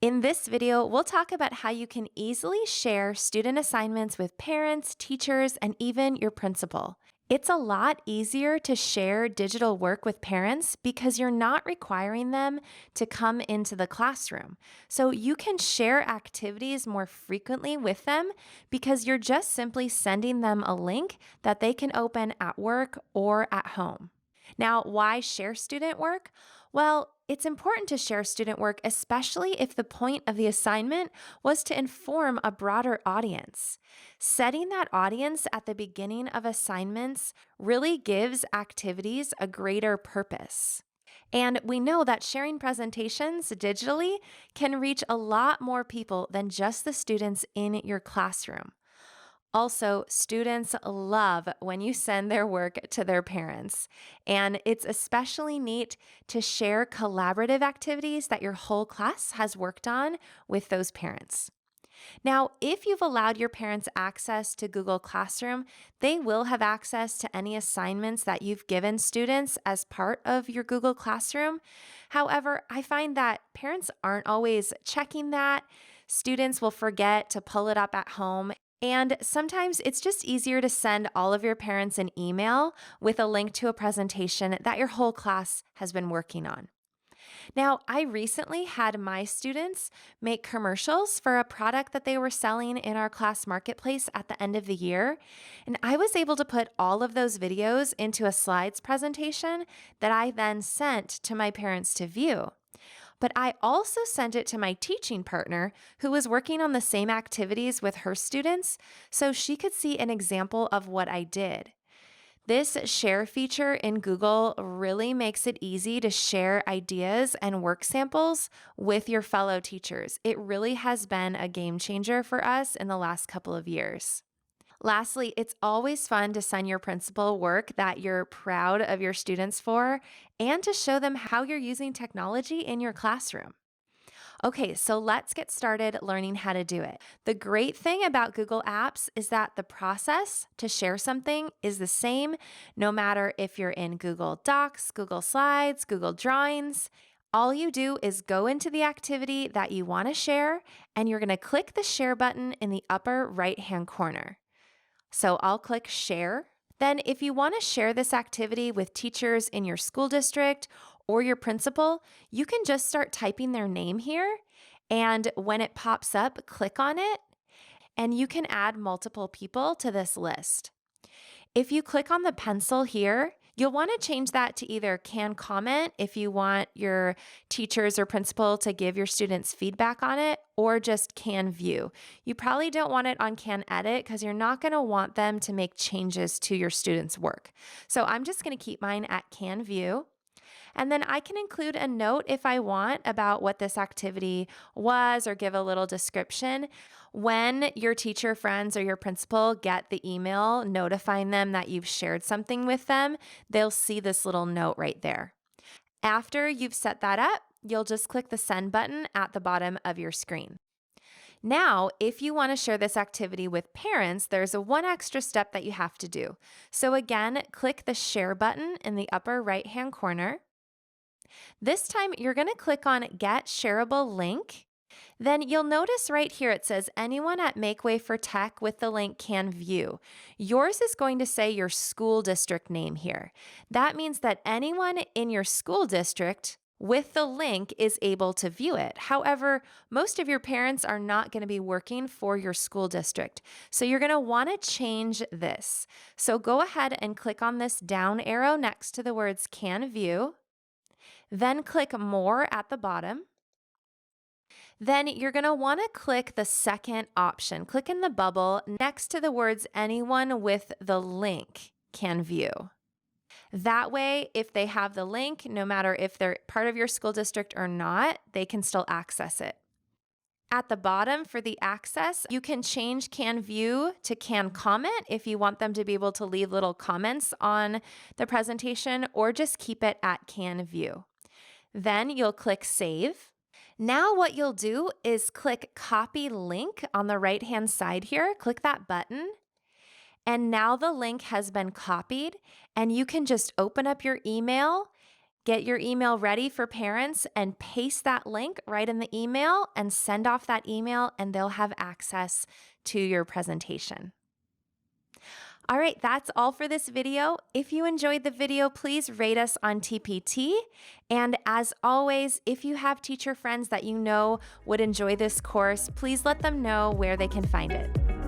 In this video, we'll talk about how you can easily share student assignments with parents, teachers, and even your principal. It's a lot easier to share digital work with parents because you're not requiring them to come into the classroom. So you can share activities more frequently with them because you're just simply sending them a link that they can open at work or at home. Now, why share student work? Well, it's important to share student work, especially if the point of the assignment was to inform a broader audience. Setting that audience at the beginning of assignments really gives activities a greater purpose. And we know that sharing presentations digitally can reach a lot more people than just the students in your classroom. Also, students love when you send their work to their parents. And it's especially neat to share collaborative activities that your whole class has worked on with those parents. Now, if you've allowed your parents access to Google Classroom, they will have access to any assignments that you've given students as part of your Google Classroom. However, I find that parents aren't always checking that. Students will forget to pull it up at home. And sometimes it's just easier to send all of your parents an email with a link to a presentation that your whole class has been working on. Now, I recently had my students make commercials for a product that they were selling in our class marketplace at the end of the year. And I was able to put all of those videos into a slides presentation that I then sent to my parents to view. But I also sent it to my teaching partner who was working on the same activities with her students so she could see an example of what I did. This share feature in Google really makes it easy to share ideas and work samples with your fellow teachers. It really has been a game changer for us in the last couple of years. Lastly, it's always fun to send your principal work that you're proud of your students for and to show them how you're using technology in your classroom. Okay, so let's get started learning how to do it. The great thing about Google Apps is that the process to share something is the same no matter if you're in Google Docs, Google Slides, Google Drawings. All you do is go into the activity that you want to share, and you're going to click the share button in the upper right-hand corner. So I'll click share. Then if you want to share this activity with teachers in your school district or your principal, you can just start typing their name here. And when it pops up, click on it, and you can add multiple people to this list. If you click on the pencil here, you'll want to change that to either can comment if you want your teachers or principal to give your students feedback on it, or just can view. You probably don't want it on can edit because you're not going to want them to make changes to your students' work. So I'm just going to keep mine at can view. And then I can include a note if I want about what this activity was or give a little description. When your teacher friends or your principal get the email notifying them that you've shared something with them, they'll see this little note right there. After you've set that up, you'll just click the send button at the bottom of your screen. Now, if you want to share this activity with parents, there's one extra step that you have to do. So again, click the share button in the upper right-hand corner. This time, you're going to click on Get Shareable Link. Then you'll notice right here it says anyone at Make Way for Tech with the link can view. Yours is going to say your school district name here. That means that anyone in your school district with the link is able to view it. However, most of your parents are not going to be working for your school district. So you're going to want to change this. So go ahead and click on this down arrow next to the words can view. Then click More at the bottom. Then you're going to want to click the second option. Click in the bubble next to the words anyone with the link can view. That way, if they have the link, no matter if they're part of your school district or not, they can still access it. At the bottom for the access, you can change can view to can comment if you want them to be able to leave little comments on the presentation, or just keep it at can view. Then you'll click Save. Now what you'll do is click Copy Link on the right-hand side here. Click that button. And now the link has been copied, and you can just open up your email Get your email ready for parents and paste that link right in the email and send off that email, and they'll have access to your presentation. All right, that's all for this video. If you enjoyed the video, please rate us on TPT. And as always, if you have teacher friends that you know would enjoy this course, please let them know where they can find it.